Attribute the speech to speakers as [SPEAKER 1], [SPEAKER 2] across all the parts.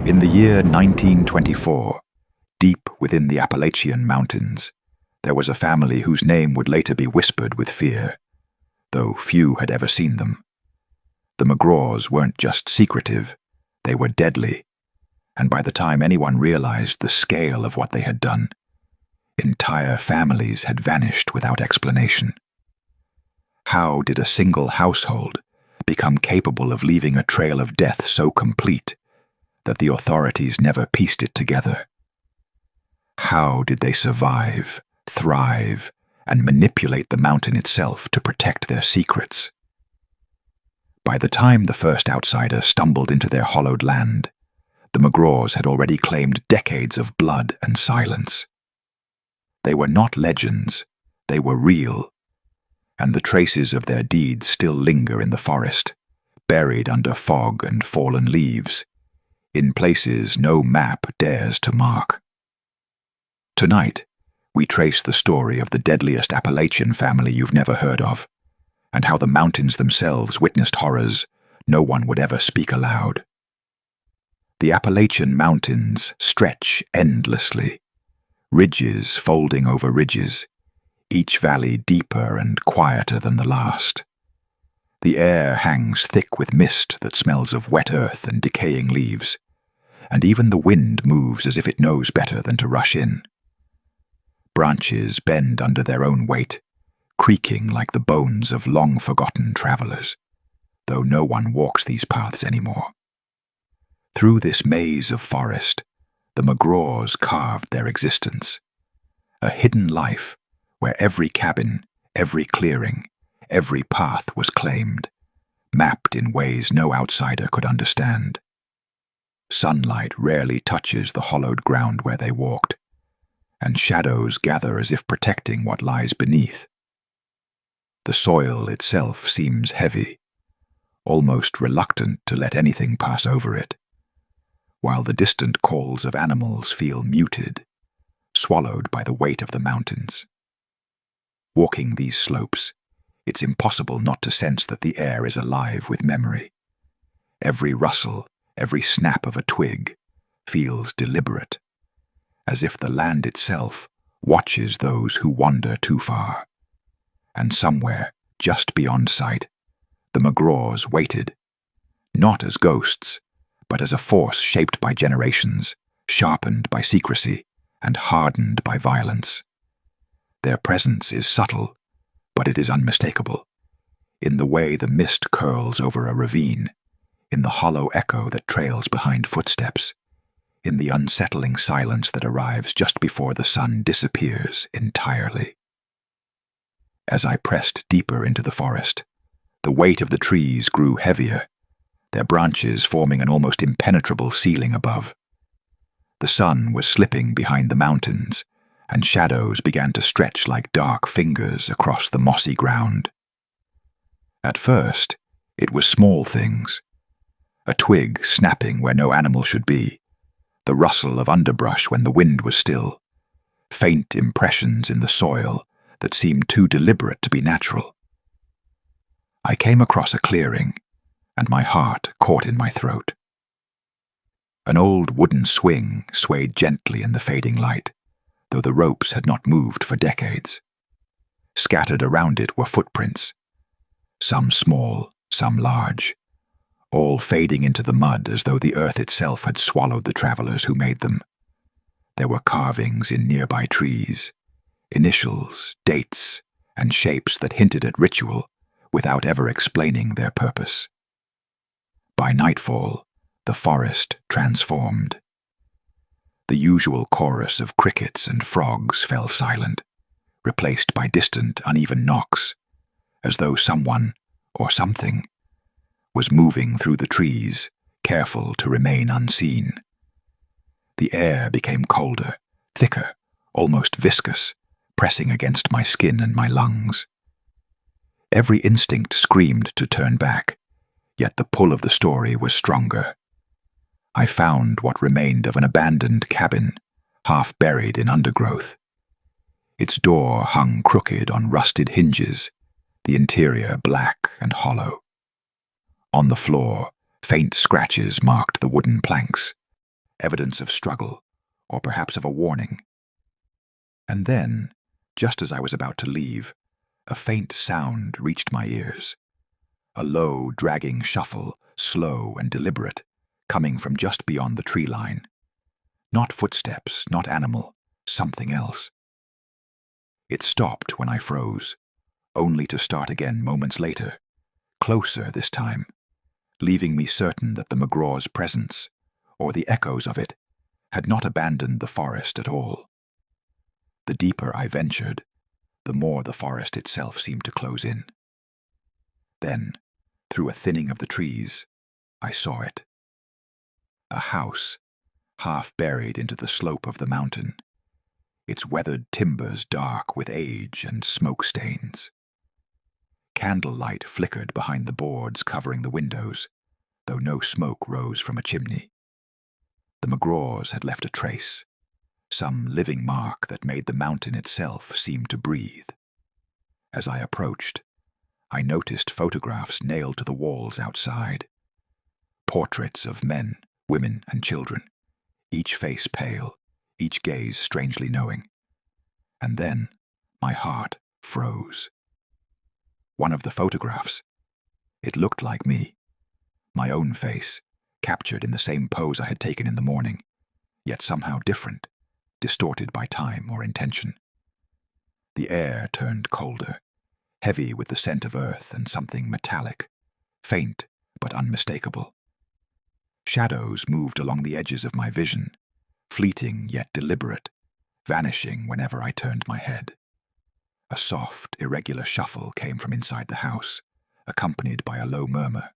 [SPEAKER 1] In the year 1924, deep within the Appalachian Mountains, there was a family whose name would later be whispered with fear, though few had ever seen them. The McGraws weren't just secretive, they were deadly, and by the time anyone realized the scale of what they had done, entire families had vanished without explanation. How did a single household become capable of leaving a trail of death so complete that the authorities never pieced it together? How did they survive, thrive, and manipulate the mountain itself to protect their secrets? By the time the first outsider stumbled into their hallowed land, the McGraws had already claimed decades of blood and silence. They were not legends, they were real, and the traces of their deeds still linger in the forest, buried under fog and fallen leaves, in places no map dares to mark. Tonight, we trace the story of the deadliest Appalachian family you've never heard of, and how the mountains themselves witnessed horrors no one would ever speak aloud. The Appalachian Mountains stretch endlessly, ridges folding over ridges, each valley deeper and quieter than the last. The air hangs thick with mist that smells of wet earth and decaying leaves, and even the wind moves as if it knows better than to rush in. Branches bend under their own weight, creaking like the bones of long-forgotten travelers, though no one walks these paths anymore. Through this maze of forest, the McGraws carved their existence, a hidden life where every cabin, every clearing, every path was claimed, mapped in ways no outsider could understand. Sunlight rarely touches the hollowed ground where they walked, and shadows gather as if protecting what lies beneath. The soil itself seems heavy, almost reluctant to let anything pass over it, while the distant calls of animals feel muted, swallowed by the weight of the mountains. Walking these slopes, it's impossible not to sense that the air is alive with memory. Every rustle, every snap of a twig feels deliberate, as if the land itself watches those who wander too far. And somewhere, just beyond sight, the McGraws waited, not as ghosts, but as a force shaped by generations, sharpened by secrecy, and hardened by violence. Their presence is subtle, but it is unmistakable, in the way the mist curls over a ravine, in the hollow echo that trails behind footsteps, in the unsettling silence that arrives just before the sun disappears entirely. As I pressed deeper into the forest, the weight of the trees grew heavier, their branches forming an almost impenetrable ceiling above. The sun was slipping behind the mountains, and shadows began to stretch like dark fingers across the mossy ground. At first, it was small things: a twig snapping where no animal should be, the rustle of underbrush when the wind was still, faint impressions in the soil that seemed too deliberate to be natural. I came across a clearing, and my heart caught in my throat. An old wooden swing swayed gently in the fading light, though the ropes had not moved for decades. Scattered around it were footprints, some small, some large, all fading into the mud as though the earth itself had swallowed the travelers who made them. There were carvings in nearby trees, initials, dates, and shapes that hinted at ritual without ever explaining their purpose. By nightfall, the forest transformed. The usual chorus of crickets and frogs fell silent, replaced by distant, uneven knocks, as though someone, or something, was moving through the trees, careful to remain unseen. The air became colder, thicker, almost viscous, pressing against my skin and my lungs. Every instinct screamed to turn back, yet the pull of the story was stronger. I found what remained of an abandoned cabin, half buried in undergrowth. Its door hung crooked on rusted hinges, the interior black and hollow. On the floor, faint scratches marked the wooden planks, evidence of struggle, or perhaps of a warning. And then, just as I was about to leave, a faint sound reached my ears. A low, dragging shuffle, slow and deliberate, coming from just beyond the tree line. Not footsteps, not animal, something else. It stopped when I froze, only to start again moments later, closer this time, leaving me certain that the McGraw's presence, or the echoes of it, had not abandoned the forest at all. The deeper I ventured, the more the forest itself seemed to close in. Then, through a thinning of the trees, I saw it. A house, half buried into the slope of the mountain, its weathered timbers dark with age and smoke stains. Candlelight flickered behind the boards covering the windows, though no smoke rose from a chimney. The McGraws had left a trace, some living mark that made the mountain itself seem to breathe. As I approached, I noticed photographs nailed to the walls outside. Portraits of men, women, and children, each face pale, each gaze strangely knowing. And then my heart froze. One of the photographs, it looked like me, my own face, captured in the same pose I had taken in the morning, yet somehow different, distorted by time or intention. The air turned colder, heavy with the scent of earth and something metallic, faint but unmistakable. Shadows moved along the edges of my vision, fleeting yet deliberate, vanishing whenever I turned my head. A soft, irregular shuffle came from inside the house, accompanied by a low murmur.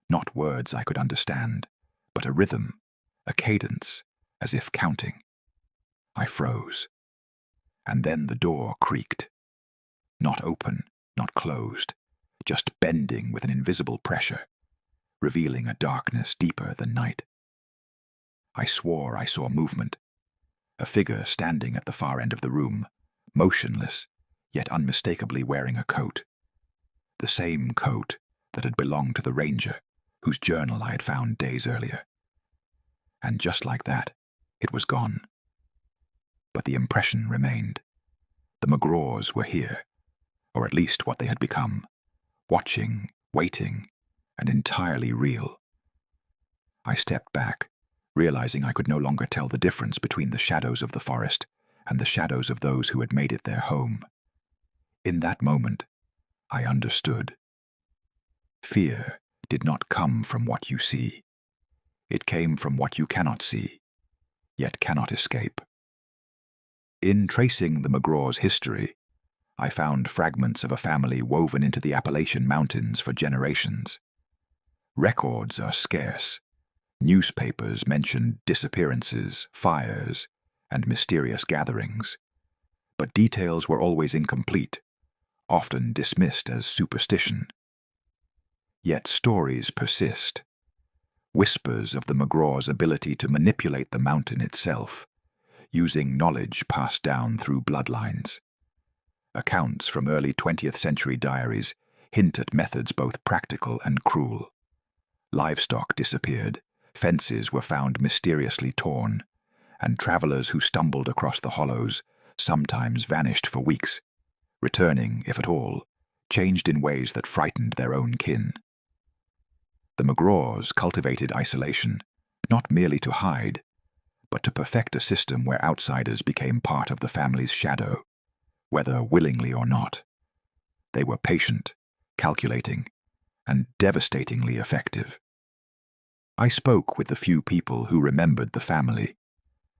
[SPEAKER 1] Not words I could understand, but a rhythm, a cadence, as if counting. I froze. And then the door creaked. Not open, not closed, just bending with an invisible pressure, revealing a darkness deeper than night. I swore I saw movement, a figure standing at the far end of the room, motionless, yet unmistakably wearing a coat. The same coat that had belonged to the ranger, whose journal I had found days earlier. And just like that, it was gone. But the impression remained. The McGraws were here, or at least what they had become, watching, waiting, and entirely real. I stepped back, realizing I could no longer tell the difference between the shadows of the forest and the shadows of those who had made it their home. In that moment, I understood. Fear did not come from what you see. It came from what you cannot see, yet cannot escape. In tracing the McGraw's history, I found fragments of a family woven into the Appalachian Mountains for generations. Records are scarce. Newspapers mention disappearances, fires, and mysterious gatherings. But details were always incomplete, often dismissed as superstition. Yet stories persist. Whispers of the McGraw's ability to manipulate the mountain itself, using knowledge passed down through bloodlines. Accounts from early 20th century diaries hint at methods both practical and cruel. Livestock disappeared, fences were found mysteriously torn, and travelers who stumbled across the hollows sometimes vanished for weeks, returning, if at all, changed in ways that frightened their own kin. The McGraws cultivated isolation, not merely to hide, but to perfect a system where outsiders became part of the family's shadow, whether willingly or not. They were patient, calculating, and devastatingly effective. I spoke with the few people who remembered the family,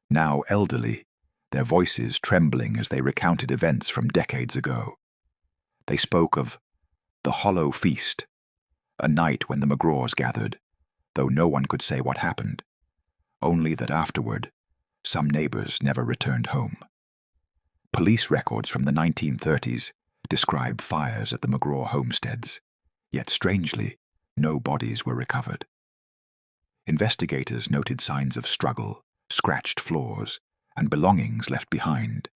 [SPEAKER 1] now elderly, their voices trembling as they recounted events from decades ago. They spoke of the Hollow Feast, a night when the McGraws gathered, though no one could say what happened, only that afterward, some neighbors never returned home. Police records from the 1930s describe fires at the McGraw homesteads, yet strangely, no bodies were recovered. Investigators noted signs of struggle, scratched floors, and belongings left behind.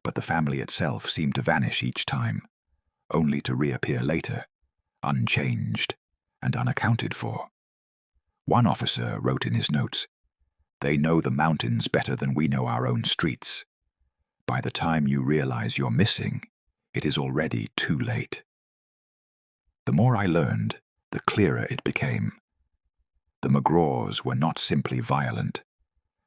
[SPEAKER 1] But the family itself seemed to vanish each time, only to reappear later, unchanged and unaccounted for. One officer wrote in his notes, They know the mountains better than we know our own streets. By the time you realize you're missing, it is already too late. The more I learned, the clearer it became. The McGraws were not simply violent.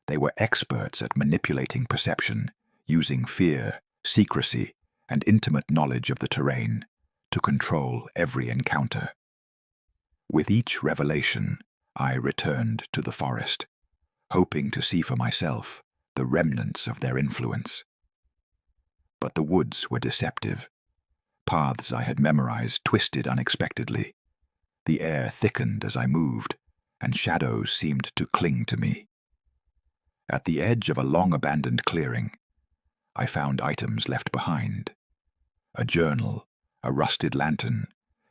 [SPEAKER 1] They were experts at manipulating perception, using fear, secrecy, and intimate knowledge of the terrain to control every encounter. With each revelation, I returned to the forest, hoping to see for myself the remnants of their influence. But the woods were deceptive. Paths I had memorized twisted unexpectedly. The air thickened as I moved, and shadows seemed to cling to me. At the edge of a long-abandoned clearing, I found items left behind. A journal, a rusted lantern,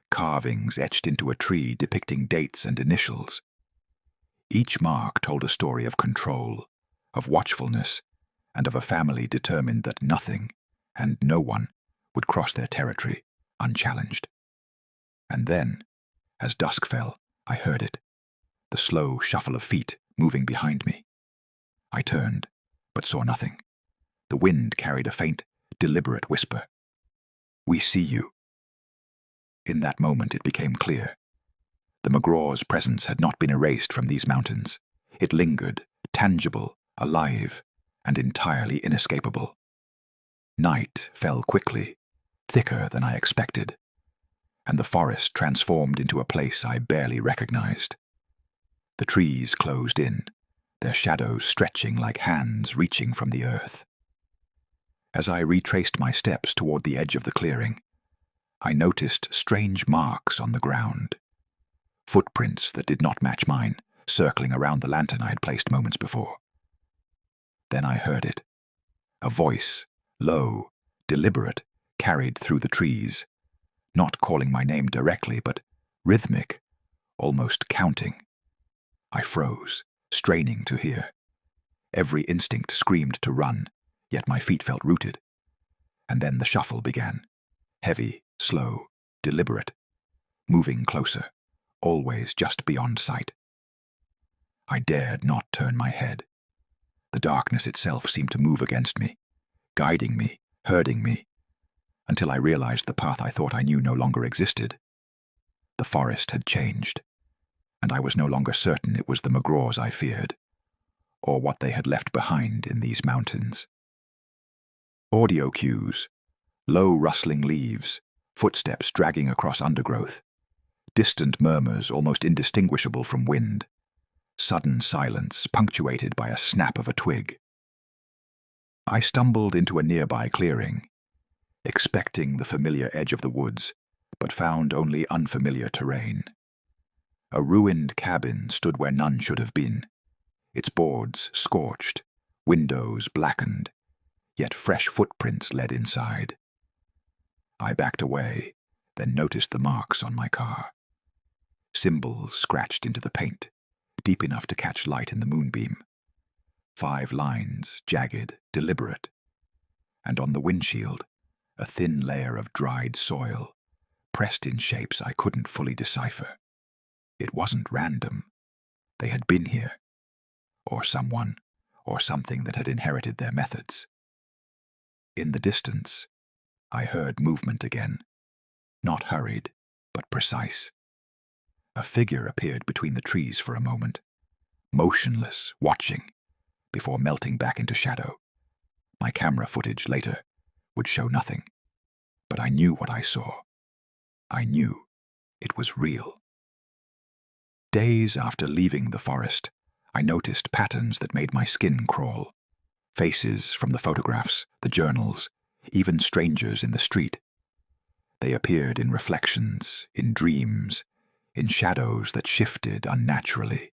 [SPEAKER 1] carvings etched into a tree depicting dates and initials. Each mark told a story of control, of watchfulness, and of a family determined that nothing and no one would cross their territory unchallenged. And then, as dusk fell, I heard it, the slow shuffle of feet moving behind me. I turned, but saw nothing. The wind carried a faint, deliberate whisper. "We see you." In that moment it became clear. The McGraw's presence had not been erased from these mountains. It lingered, tangible, alive, and entirely inescapable. Night fell quickly, thicker than I expected, and the forest transformed into a place I barely recognized. The trees closed in, their shadows stretching like hands reaching from the earth. As I retraced my steps toward the edge of the clearing, I noticed strange marks on the ground. Footprints that did not match mine, circling around the lantern I had placed moments before. Then I heard it. A voice, low, deliberate, carried through the trees, not calling my name directly, but rhythmic, almost counting. I froze, straining to hear. Every instinct screamed to run, yet my feet felt rooted. And then the shuffle began, heavy, slow, deliberate, moving closer, always just beyond sight. I dared not turn my head. The darkness itself seemed to move against me, guiding me, herding me, until I realized the path I thought I knew no longer existed. The forest had changed, and I was no longer certain it was the McGraws I feared, or what they had left behind in these mountains. Audio cues, low rustling leaves, footsteps dragging across undergrowth, distant murmurs almost indistinguishable from wind, sudden silence punctuated by a snap of a twig. I stumbled into a nearby clearing, expecting the familiar edge of the woods, but found only unfamiliar terrain. A ruined cabin stood where none should have been, its boards scorched, windows blackened, yet fresh footprints led inside. I backed away, then noticed the marks on my car. Symbols scratched into the paint, deep enough to catch light in the moonbeam. 5 lines, jagged, deliberate. And on the windshield, a thin layer of dried soil, pressed in shapes I couldn't fully decipher. It wasn't random. They had been here. Or someone, or something that had inherited their methods. In the distance, I heard movement again. Not hurried, but precise. A figure appeared between the trees for a moment, motionless, watching, before melting back into shadow. My camera footage later would show nothing, but I knew what I saw. I knew it was real. Days after leaving the forest, I noticed patterns that made my skin crawl. Faces from the photographs, the journals, even strangers in the street. They appeared in reflections, in dreams, in shadows that shifted unnaturally.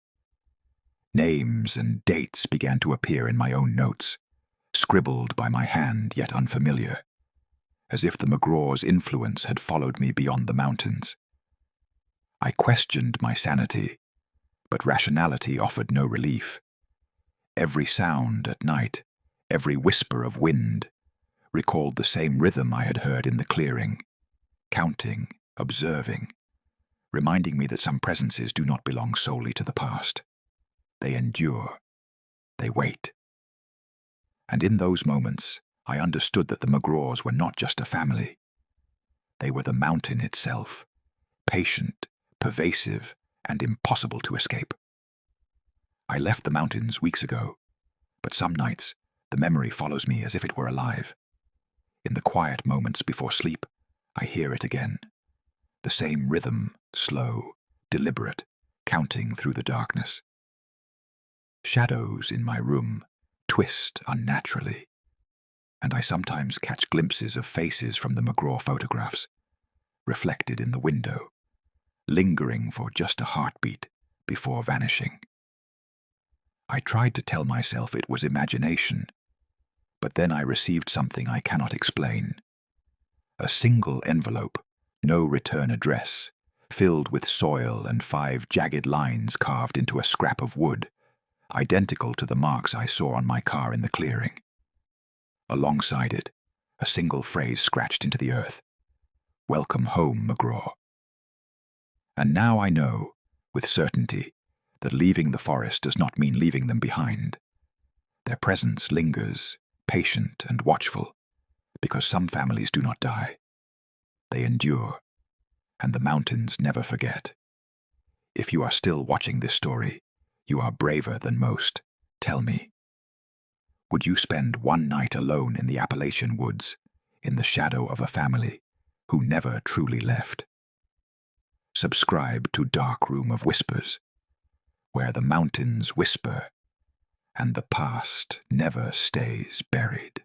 [SPEAKER 1] Names and dates began to appear in my own notes, scribbled by my hand yet unfamiliar, as if the McGraw's influence had followed me beyond the mountains. I questioned my sanity, but rationality offered no relief. Every sound at night, every whisper of wind, recalled the same rhythm I had heard in the clearing, counting, observing, reminding me that some presences do not belong solely to the past. They endure, They wait. And in those moments, I understood that the McGraws were not just a family. They were the mountain itself, patient, pervasive, and impossible to escape. I left the mountains weeks ago, but some nights the memory follows me as if it were alive. In the quiet moments before sleep, I hear it again. The same rhythm, slow, deliberate, counting through the darkness. Shadows in my room twist unnaturally, and I sometimes catch glimpses of faces from the McGraw photographs, reflected in the window, lingering for just a heartbeat before vanishing. I tried to tell myself it was imagination, but then I received something I cannot explain. A single envelope, no return address, filled with soil and 5 jagged lines carved into a scrap of wood, identical to the marks I saw on my car in the clearing. Alongside it, a single phrase scratched into the earth: "Welcome home, McGraw." And now I know, with certainty, that leaving the forest does not mean leaving them behind. Their presence lingers, patient and watchful, because some families do not die. They endure, and the mountains never forget. If you are still watching this story, you are braver than most. Tell me, would you spend one night alone in the Appalachian woods, in the shadow of a family who never truly left? Subscribe to Dark Room of Whispers, where the mountains whisper and the past never stays buried.